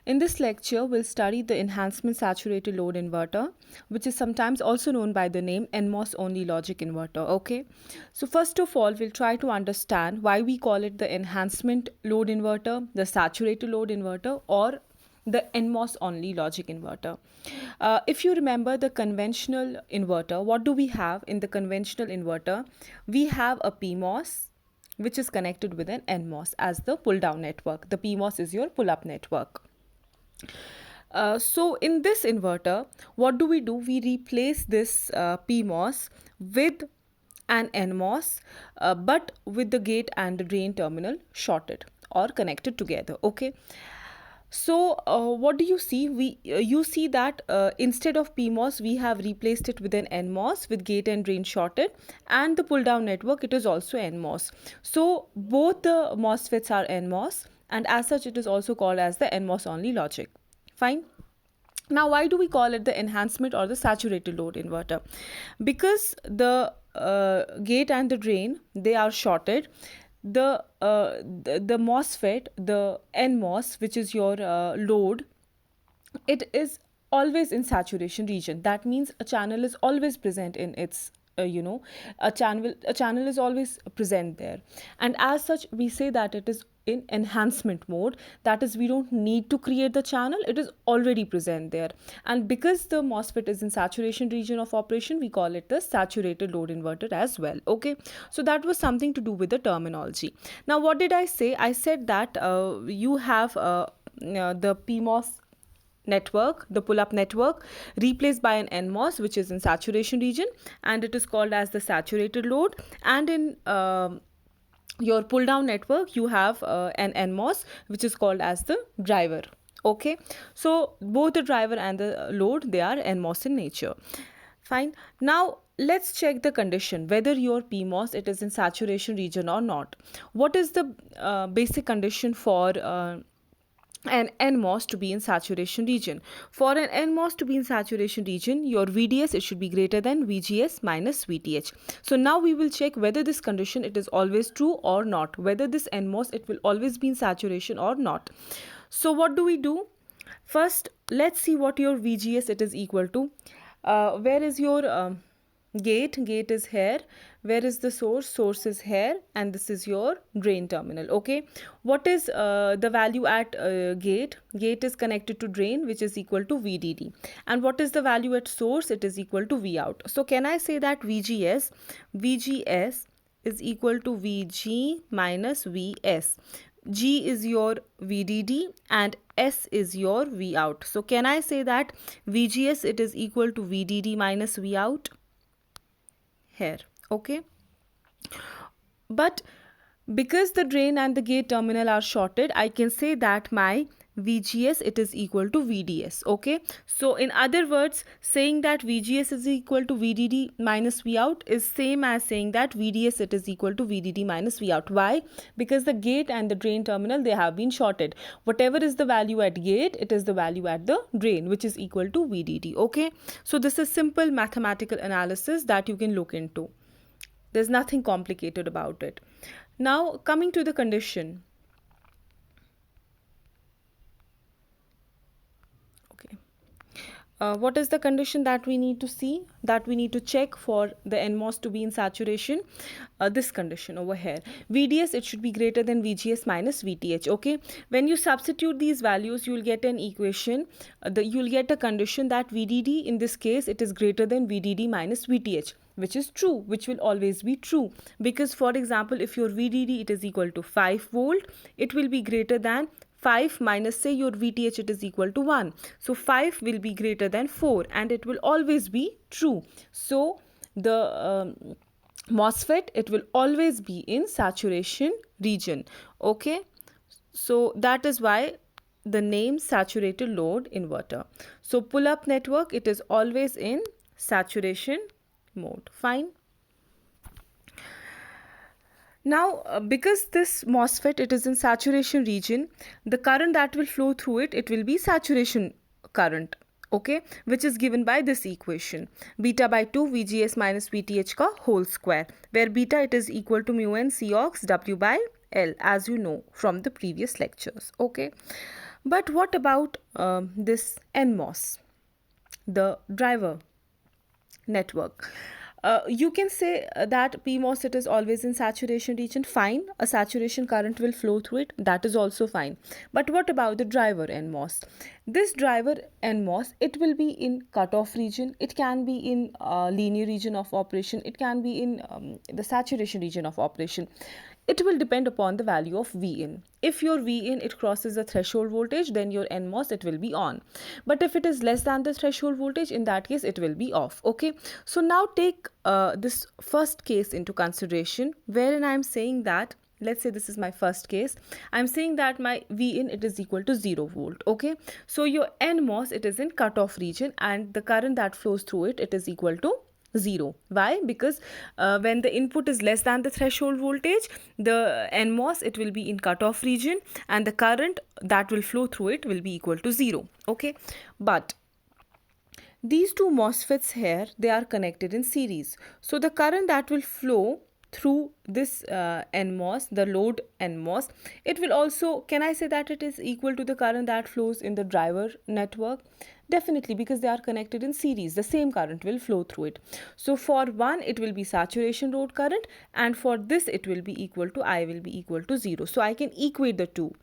In this lecture, we'll study the enhancement saturated load inverter, which is sometimes also known by the name NMOS only logic inverter. Okay, so first of all, we'll try to understand why we call it the enhancement load inverter, the saturated load inverter, or the NMOS only logic inverter. If you remember the conventional inverter, what do we have in the conventional inverter? We have a PMOS which is connected with an NMOS as the pull down network. The PMOS is your pull up network. So in this inverter, what do? We replace this PMOS with an NMOS, but with the gate and the drain terminal shorted or connected together. Okay. So what do you see? You see that instead of PMOS, we have replaced it with an NMOS with gate and drain shorted, and the pull down network, it is also NMOS. So both the MOSFETs are NMOS, and as such, it is also called as the NMOS only logic. Fine. Now, why do we call it the enhancement or the saturated load inverter? Because the gate and the drain, they are shorted. The MOSFET, the NMOS, which is your load, it is always in saturation region. That means a channel is always present in its a channel is always present there, and as such we say that it is in enhancement mode. That is, we don't need to create the channel, it is already present there. And because the MOSFET is in saturation region of operation, we call it the saturated load inverter as well. Okay, so that was something to do with the terminology. Now what did I say? I said that you have the PMOS network, the pull-up network, replaced by an NMOS which is in saturation region, and it is called as the saturated load. And in your pull-down network, you have an NMOS which is called as the driver. Okay, so both the driver and the load, they are NMOS in nature. Fine. Now let's check the condition whether your PMOS, it is in saturation region or not. What is the basic condition for an NMOS to be in saturation region? For an NMOS to be in saturation region, your VDS, it should be greater than VGS minus VTH. So now we will check whether this condition, it is always true or not, whether this NMOS, it will always be in saturation or not. So what do? First, let's see what your VGS, it is equal to. Where is your gate is here. Where is the source is here, and this is your drain terminal. Okay, what is the value at gate is connected to drain, which is equal to VDD. And what is the value at source? It is equal to V out. So can I say that VGS is equal to VG minus VS? G is your VDD and S is your V out. So can I say that VGS, it is equal to VDD minus V out here? Okay, but because the drain and the gate terminal are shorted, I can say that my VGS, it is equal to VDS. Okay, so in other words, saying that VGS is equal to VDD minus V out is same as saying that VDS, it is equal to VDD minus V out. Why? Because the gate and the drain terminal, they have been shorted. Whatever is the value at gate, it is the value at the drain, which is equal to VDD. Okay, so this is simple mathematical analysis that you can look into. There's nothing complicated about it. Now coming to the condition. Okay, what is the condition that we need to see, that we need to check for the NMOS to be in saturation? This condition over here, VDS, it should be greater than VGS minus VTH. Okay, when you substitute these values, you will get an equation. You'll get a condition that VDD, in this case, it is greater than VDD minus VTH, which is true, which will always be true. Because for example, if your VDD, it is equal to 5 volt, it will be greater than 5 minus, say, your VTH, it is equal to 1. So 5 will be greater than 4, and it will always be true. So the MOSFET, it will always be in saturation region. Okay, so that is why the name saturated load inverter. So pull up network, it is always in saturation mode. Fine. Now because this MOSFET, it is in saturation region, the current that will flow through it, it will be saturation current. Okay, which is given by this equation, beta by 2 VGS minus VTH ka whole square, where beta, it is equal to mu n Cox W by L, as you know from the previous lectures. Okay, But what about this NMOS, the driver network? You can say that PMOS, it is always in saturation region. Fine, a saturation current will flow through it. That is also fine. But what about the driver NMOS? This driver NMOS, it will be in cutoff region. It can be in linear region of operation. It can be in the saturation region of operation. It will depend upon the value of Vin. If your Vin, it crosses the threshold voltage, then your NMOS, it will be on. But if it is less than the threshold voltage, in that case it will be off. Okay, so now take this first case into consideration, wherein I am saying that, let's say this is my first case, I'm saying that my Vin, it is equal to 0 volt. Okay, so your NMOS, it is in cutoff region, and the current that flows through it, it is equal to 0. Why? Because when the input is less than the threshold voltage, the NMOS, it will be in cutoff region, and the current that will flow through it will be equal to 0. Okay, but these two MOSFETs here, they are connected in series. So the current that will flow through this NMOS, the load NMOS, it will also, can I say that it is equal to the current that flows in the driver network? Definitely, because they are connected in series, the same current will flow through it. So for one, it will be saturation load current, and for this, it will be equal to, I will be equal to 0. So I can equate the two.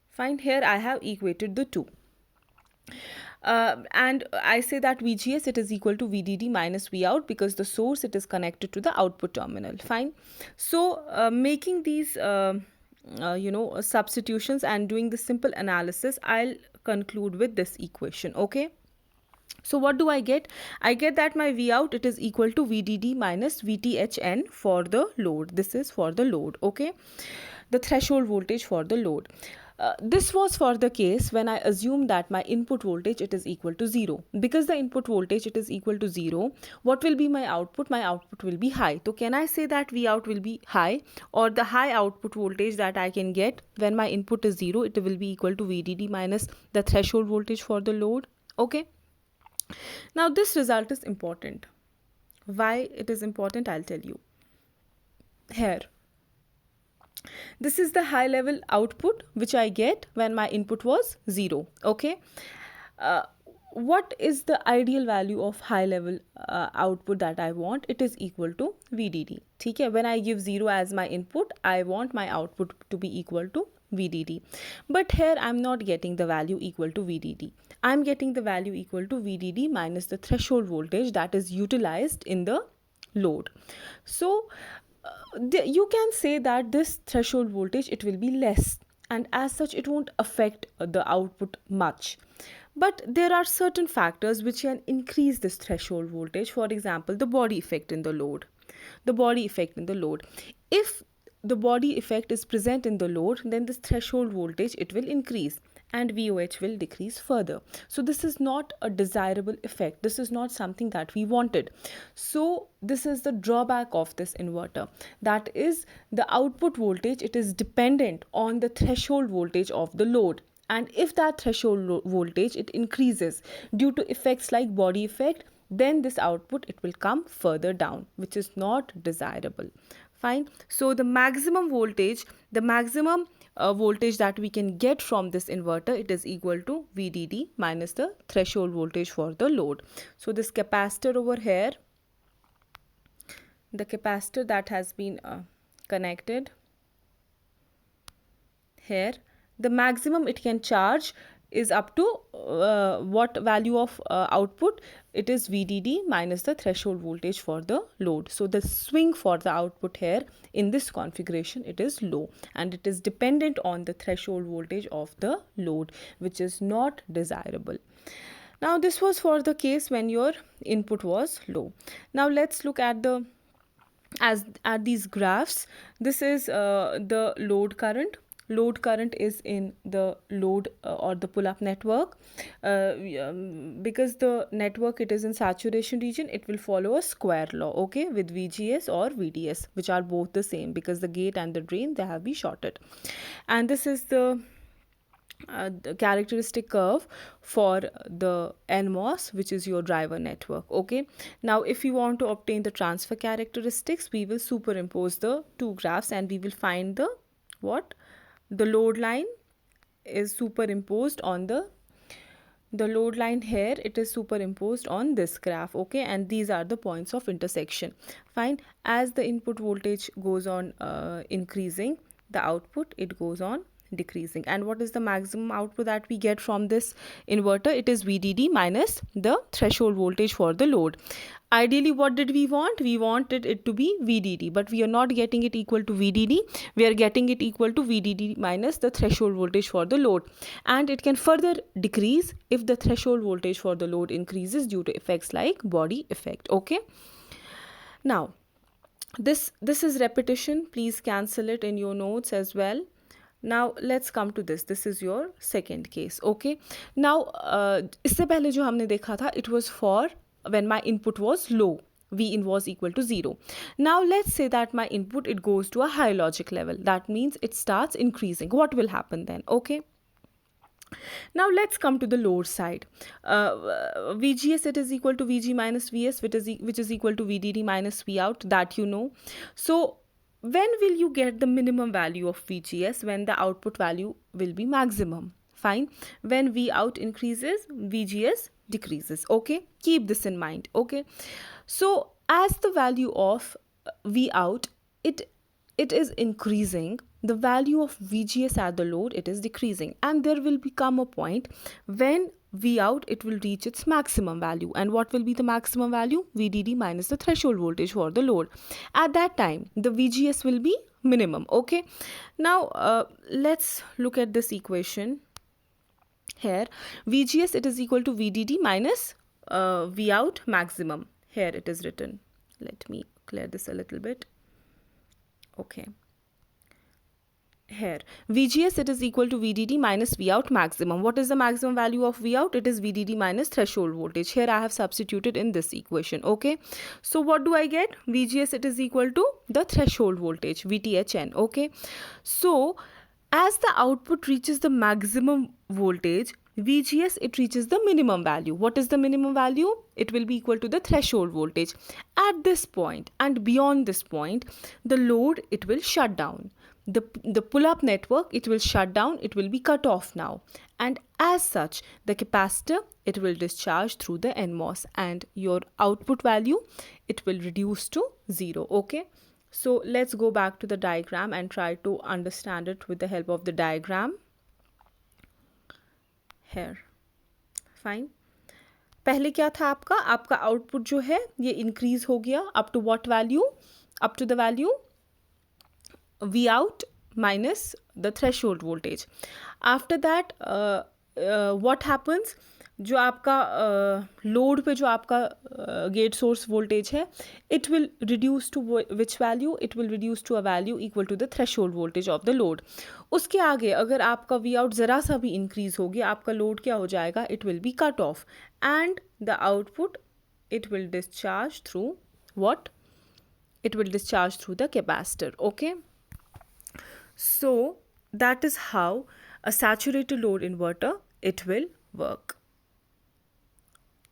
Fine, here I have equated the two. And I say that VGS, it is equal to VDD minus Vout, because the source, it is connected to the output terminal. Fine. So making these substitutions and doing the simple analysis, I'll conclude with this equation. Okay, so what do I get? I get that my Vout, it is equal to VDD minus VTHN for the load. This is for the load. Okay, the threshold voltage for the load. This was for the case when I assume that my input voltage, it is equal to 0. Because the input voltage, it is equal to 0, what will be my output? My output will be high. So can I say that Vout will be high, or the high output voltage that I can get when my input is 0, it will be equal to VDD minus the threshold voltage for the load. Okay, now this result is important. Why it is important, I'll tell you. Here, this is the high level output which I get when my input was 0. Okay, what is the ideal value of high level output that I want? It is equal to VDD. Okay, when I give 0 as my input, I want my output to be equal to VDD. But here I'm not getting the value equal to VDD. I'm getting the value equal to VDD minus the threshold voltage that is utilized in the load. So you can say that this threshold voltage, it will be less, and as such it won't affect the output much. But there are certain factors which can increase this threshold voltage. For example, the body effect in the load. The body effect in the load. If the body effect is present in the load, then this threshold voltage, it will increase, and VOH will decrease further. So this is not a desirable effect. This is not something that we wanted. So this is the drawback of this inverter. That is, the output voltage, it is dependent on the threshold voltage of the load. And if that threshold voltage, it increases due to effects like body effect, then this output, it will come further down, which is not desirable. Fine. So the maximum voltage, voltage that we can get from this inverter, it is equal to VDD minus the threshold voltage for the load. So this capacitor over here, the capacitor that has been connected here, the maximum it can charge is up to what value of output? It is VDD minus the threshold voltage for the load. So the swing for the output here in this configuration, it is low, and it is dependent on the threshold voltage of the load, which is not desirable. Now this was for the case when your input was low. Now let's look at these graphs. This is the load current. Load current is in the load or the pull-up network. Because the network, it is in saturation region, it will follow a square law, okay, with VGS or VDS, which are both the same, because the gate and the drain, they have been shorted. And this is the characteristic curve for the NMOS, which is your driver network. Okay, now if you want to obtain the transfer characteristics, we will superimpose the two graphs, and we will find the load line is superimposed on the load line here, it is superimposed on this graph, okay, and these are the points of intersection. Fine. As the input voltage goes on increasing, the output, it goes on decreasing. And what is the maximum output that we get from this inverter? It is VDD minus the threshold voltage for the load. Ideally, what did we want? We wanted it to be VDD, but we are not getting it equal to VDD. We are getting it equal to VDD minus the threshold voltage for the load. And it can further decrease if the threshold voltage for the load increases due to effects like body effect. Okay. Now, this is repetition. Please cancel it in your notes as well. Now let's come to this is your second case. Okay. Now इससे पहले जो हमने देखा था, it was for when my input was low, Vin was equal to 0. Now let's say that my input, it goes to a high logic level. That means it starts increasing. What will happen then? Okay. Now let's come to the load side. VGS, it is equal to VG minus VS, which is equal to VDD minus V out, that you know. So when will you get the minimum value of VGS? When the output value will be maximum. Fine. When V out increases, VGS decreases. Okay. Keep this in mind. Okay. So as the value of V out, it is increasing, the value of VGS at the load, it is decreasing, and there will become a point when V out, it will reach its maximum value. And what will be the maximum value? VDD minus the threshold voltage for the load. At that time, the VGS will be minimum. Okay. Now let's look at this equation here. VGS, it is equal to VDD minus V out maximum. Here it is written. Let me clear this a little bit. Okay. Here VGS, it is equal to VDD minus V out maximum. What is the maximum value of V out? It is VDD minus threshold voltage. Here I have substituted in this equation. Okay. So what do I get? VGS, it is equal to the threshold voltage, VTHN. Okay. So as the output reaches the maximum voltage, VGS, it reaches the minimum value. What is the minimum value? It will be equal to the threshold voltage. At this point and beyond this point, the load, it will shut down. The pull-up network, it will shut down, it will be cut off now. And as such, the capacitor, it will discharge through the NMOS, and your output value, it will reduce to 0. Okay. So let's go back to the diagram and try to understand it with the help of the diagram. Here. Fine. पहले क्या था आपका output जो है ये increase हो गया up to what value? Up to the value V out minus the threshold voltage. After that, what happens? जो आपका लोड पे जो आपका गेट सोर्स वोल्टेज है, it will reduce to which value? It will reduce to a value equal to the threshold voltage of the load. उसके आगे अगर आपका V out ज़रा सा भी इंक्रीज हो गया, आपका लोड क्या हो जाएगा? It will be cut off, and the output, it will discharge through what? It will discharge through the capacitor. Okay. So that is how a saturated load inverter, it will work.